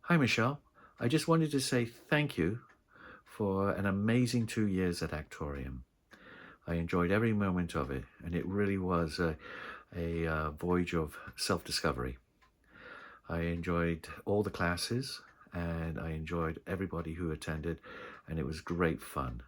Hi, Michelle. I just wanted to say thank you for an amazing 2 years at Actorium. I enjoyed every moment of it, and it really was a voyage of self discovery. I enjoyed all the classes, and I enjoyed everybody who attended, and it was great fun.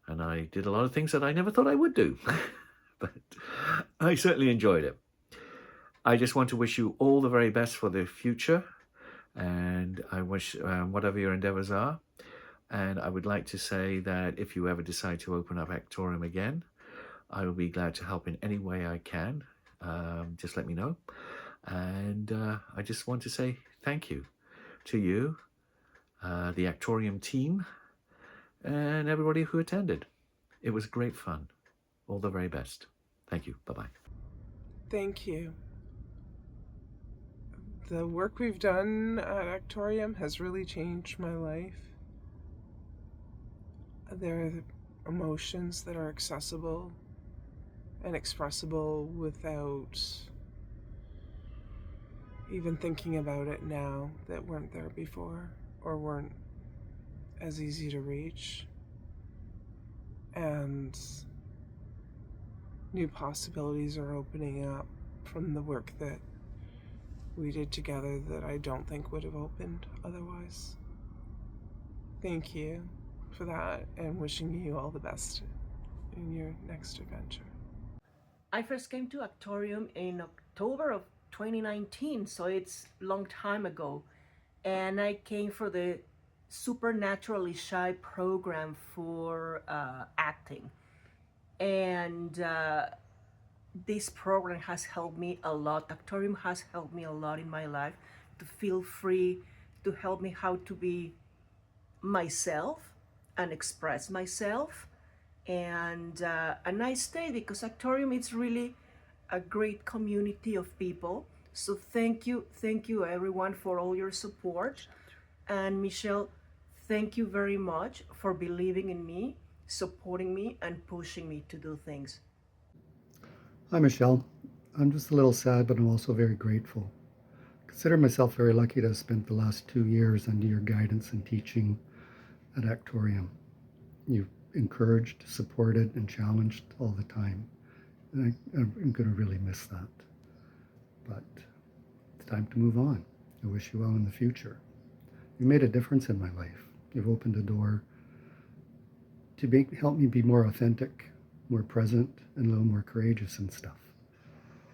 And I did a lot of things that I never thought I would do, but I certainly enjoyed it. I just want to wish you all the very best for the future, and I wish whatever your endeavors are. And I would like to say that if you ever decide to open up Actorium again, I will be glad to help in any way I can. Just let me know. And I just want to say thank you to you, the Actorium team, and everybody who attended. It was great fun. All the very best. Thank you. Bye bye. Thank you. The work we've done at Actorium has really changed my life. There are emotions that are accessible and expressible without even thinking about it now that weren't there before or weren't as easy to reach. And new possibilities are opening up from the work that we did together that I don't think would have opened otherwise. Thank you for that and wishing you all the best in your next adventure. I first came to Actorium in October of 2019, so it's a long time ago. And I came for the Supernaturally Shy program for acting. And this program has helped me a lot. Actorium has helped me a lot in my life to feel free, to help me how to be myself and express myself. And I stayed because Actorium is really a great community of people. So thank you everyone for all your support. And Michelle, thank you very much for believing in me, supporting me, and pushing me to do things. Hi, Michelle. I'm just a little sad, but I'm also very grateful. I consider myself very lucky to have spent the last 2 years under your guidance and teaching at Actorium. You've encouraged, supported, and challenged all the time. And I'm going to really miss that. But it's time to move on. I wish you well in the future. You made a difference in my life. You've opened a door to help me be more authentic, more present, and a little more courageous and stuff.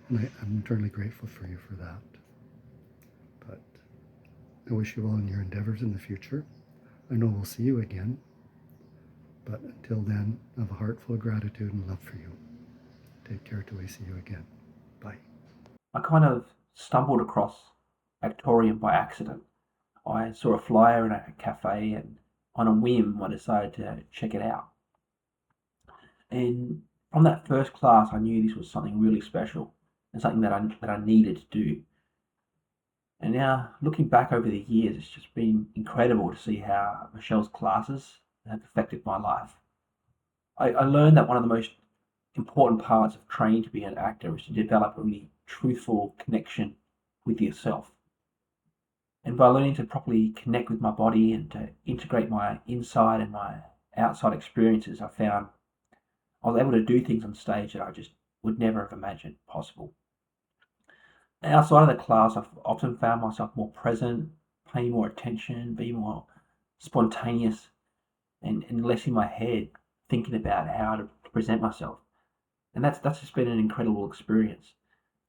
And I'm eternally grateful for you for that. But I wish you well in your endeavors in the future. I know we'll see you again. But until then, I have a heart full of gratitude and love for you. Take care till we see you again. Bye. I kind of stumbled across Actorium by accident. I saw a flyer in a cafe and on a whim I decided to check it out. And from that first class I knew this was something really special and something that I needed to do. And now looking back over the years, it's just been incredible to see how Michelle's classes have affected my life. I learned that one of the most important parts of training to be an actor is to develop a really truthful connection with yourself. And by learning to properly connect with my body and to integrate my inside and my outside experiences, I found I was able to do things on stage that I just would never have imagined possible. And outside of the class, I've often found myself more present, paying more attention, being more spontaneous, and less in my head thinking about how to present myself. And that's just been an incredible experience.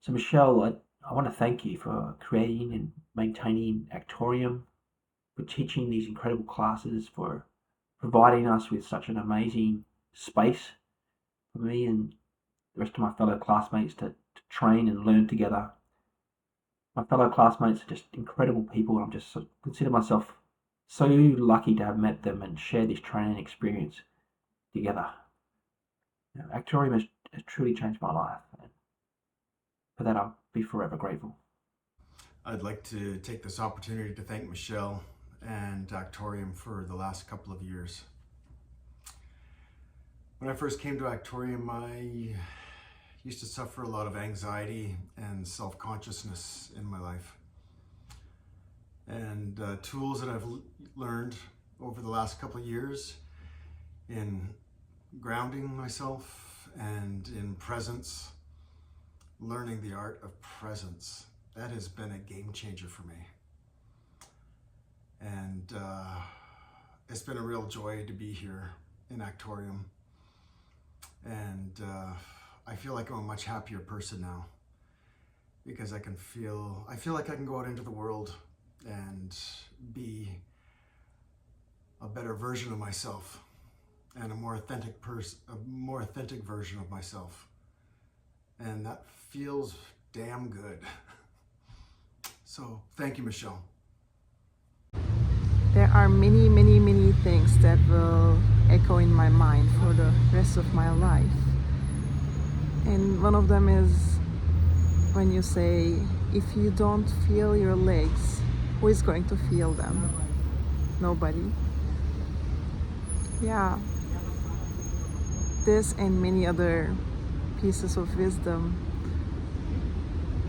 So Michelle, I want to thank you for creating and maintaining Actorium, for teaching these incredible classes, for providing us with such an amazing space for me and the rest of my fellow classmates to train and learn together. My fellow classmates are just incredible people. I'm just consider myself so lucky to have met them and share this training experience together. Actorium has truly changed my life, and for that I'll be forever grateful. I'd like to take this opportunity to thank Michelle and Actorium for the last couple of years. When I first came to Actorium, I used to suffer a lot of anxiety and self-consciousness in my life. and tools that I've learned over the last couple of years in grounding myself and in presence, learning the art of presence. That has been a game changer for me. And it's been a real joy to be here in Actorium. And I feel like I'm a much happier person now, because I feel like I can go out into the world and be a better version of myself and a more authentic version of myself. And that feels damn good. So thank you, Michelle. There are many, many, many things that will echo in my mind for the rest of my life. And one of them is when you say, if you don't feel your legs, who is going to feel them? Nobody. Yeah. This and many other pieces of wisdom.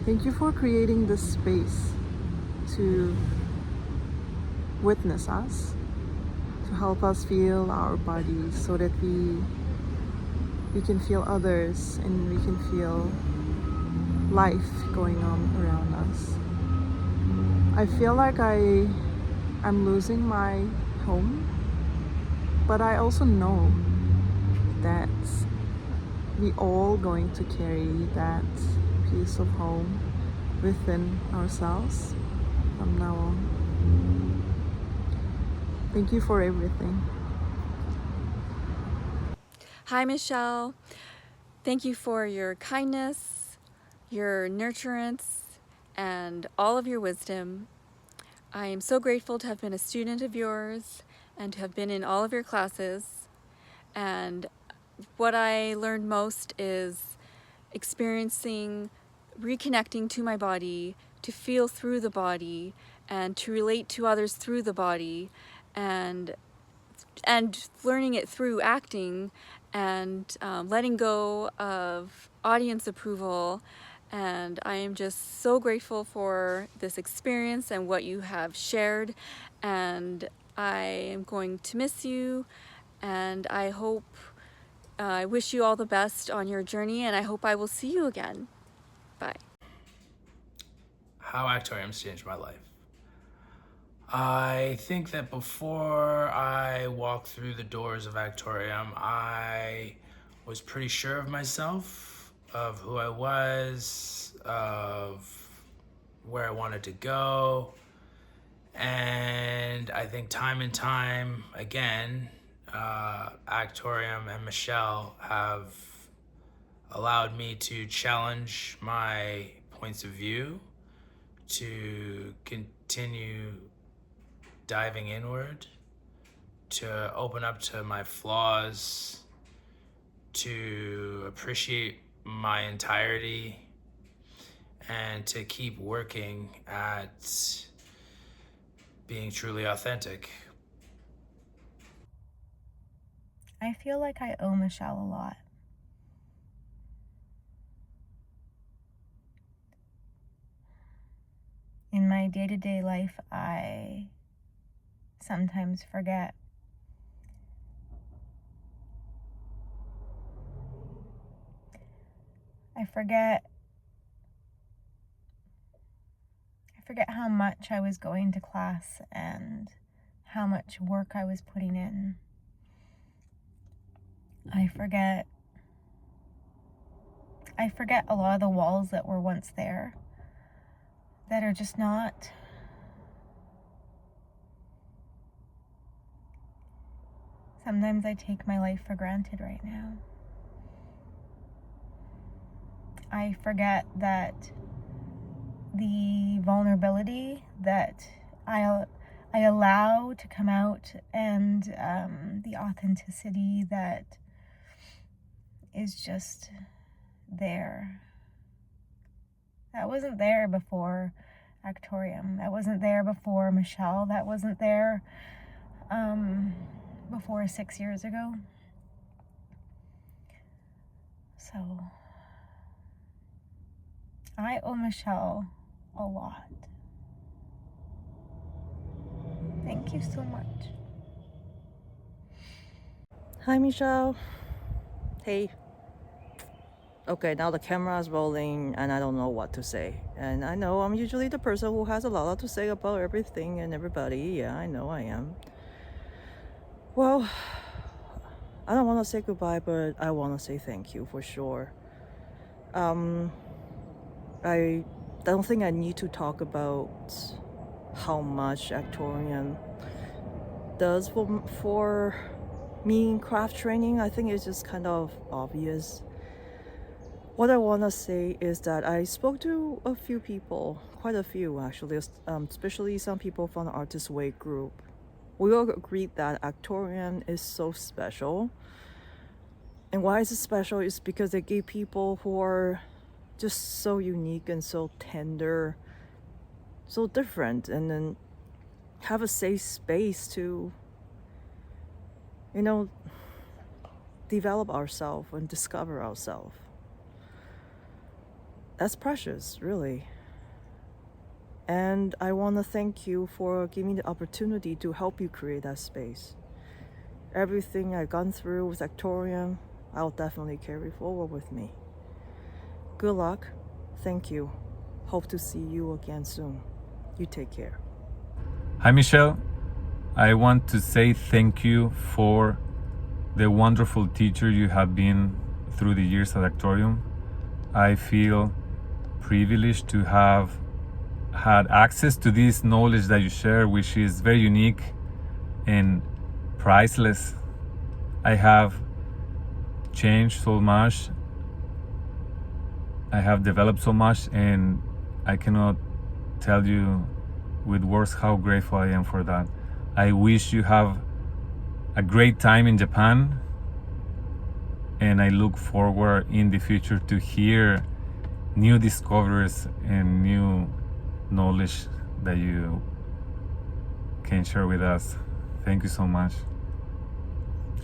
Thank you for creating this space to witness us, to help us feel our bodies so that we can feel others and we can feel life going on around us. I feel like I'm losing my home, but I also know that we all going to carry that piece of home within ourselves from now on. Thank you for everything. Hi, Michelle. Thank you for your kindness, your nurturance, and all of your wisdom. I am so grateful to have been a student of yours and to have been in all of your classes. And what I learned most is experiencing, reconnecting to my body, to feel through the body, and to relate to others through the body, and learning it through acting, and letting go of audience approval. And I am just so grateful for this experience and what you have shared, and I am going to miss you, and I wish you all the best on your journey, and I hope I will see you again. Bye. How Actorium's changed my life. I think that before I walked through the doors of Actorium, I was pretty sure of myself, of who I was, of where I wanted to go. And I think time and time again, Actorium and Michelle have allowed me to challenge my points of view, to continue diving inward, to open up to my flaws, to appreciate my entirety, and to keep working at being truly authentic. I feel like I owe Michelle a lot. In my day-to-day life, I sometimes forget. I forget how much I was going to class and how much work I was putting in. I forget a lot of the walls that were once there that are just not. Sometimes I take my life for granted right now. I forget that the vulnerability that I allow to come out, and the authenticity that is just there. That wasn't there before Actorium. That wasn't there before Michelle. That wasn't there before 6 years ago. So I owe Michelle a lot. you so much. Hi, Michelle. Hey. Okay, now the camera is rolling and I don't know what to say. And I know I'm usually the person who has a lot to say about everything and everybody. Yeah, I know I am. Well, I don't want to say goodbye, but I want to say thank you for sure. I don't think I need to talk about how much Actorium does for me in craft training. I think it's just kind of obvious. What I want to say is that I spoke to a few people, quite a few actually, especially some people from the Artist Way group. We all agreed that Actorium is so special. And why is it special is because they gave people who are just so unique and so tender, so different, and then have a safe space to, develop ourselves and discover ourselves. That's precious, really. And I want to thank you for giving me the opportunity to help you create that space. Everything I've gone through with Actorium, I'll definitely carry forward with me. Good luck. Thank you. Hope to see you again soon. You take care. Hi, Michelle. I want to say thank you for the wonderful teacher you have been through the years at Actorium. I feel privileged to have had access to this knowledge that you share, which is very unique and priceless. I have changed so much. I have developed so much, and I cannot tell you with words how grateful I am for that. I wish you have a great time in Japan, and I look forward in the future to hear new discoveries and new knowledge that you can share with us. Thank you so much.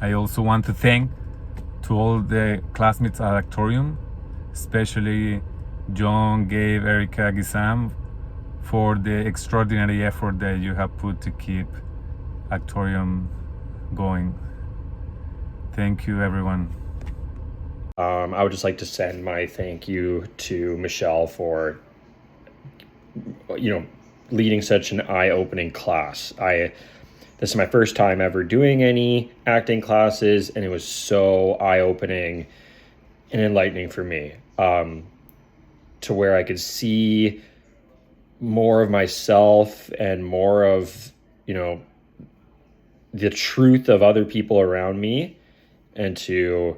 I also want to thank to all the classmates at Actorium, especially John, Gabe, Erica, Gisam, for the extraordinary effort that you have put to keep Actorium going. Thank you, everyone. I would just like to send my thank you to Michelle for, leading such an eye-opening class. This is my first time ever doing any acting classes, and it was so eye-opening and enlightening for me, to where I could see more of myself and more of, the truth of other people around me, and to,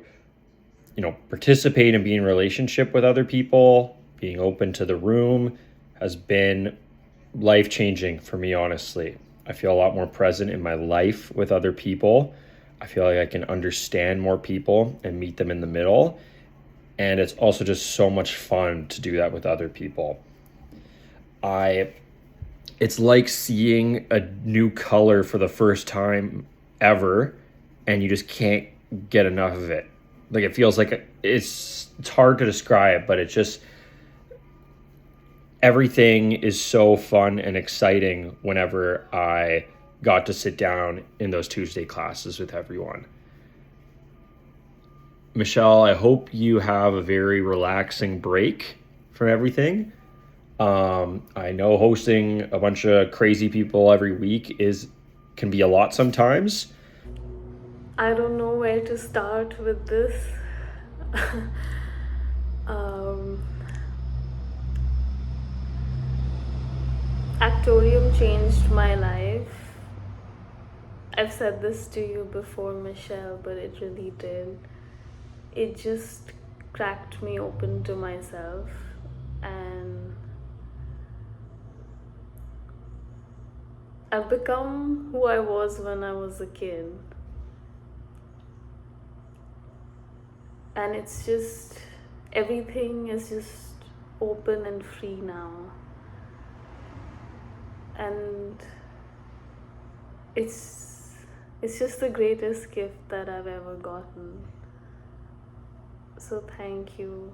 participate and be in relationship with other people, being open to the room has been life-changing for me, honestly. I feel a lot more present in my life with other people. I feel like I can understand more people and meet them in the middle. And it's also just so much fun to do that with other people. It's like seeing a new color for the first time ever, and you just can't get enough of it. Like, it feels like it's hard to describe, but it's just, everything is so fun and exciting whenever I got to sit down in those Tuesday classes with everyone. Michelle, I hope you have a very relaxing break from everything. I know hosting a bunch of crazy people every week can be a lot sometimes. I don't know where to start with this. Actorium changed my life. I've said this to you before, Michelle, but it really did. It just cracked me open to myself, and I've become who I was when I was a kid. And it's just, everything is just open and free now. And it's just the greatest gift that I've ever gotten. So thank you.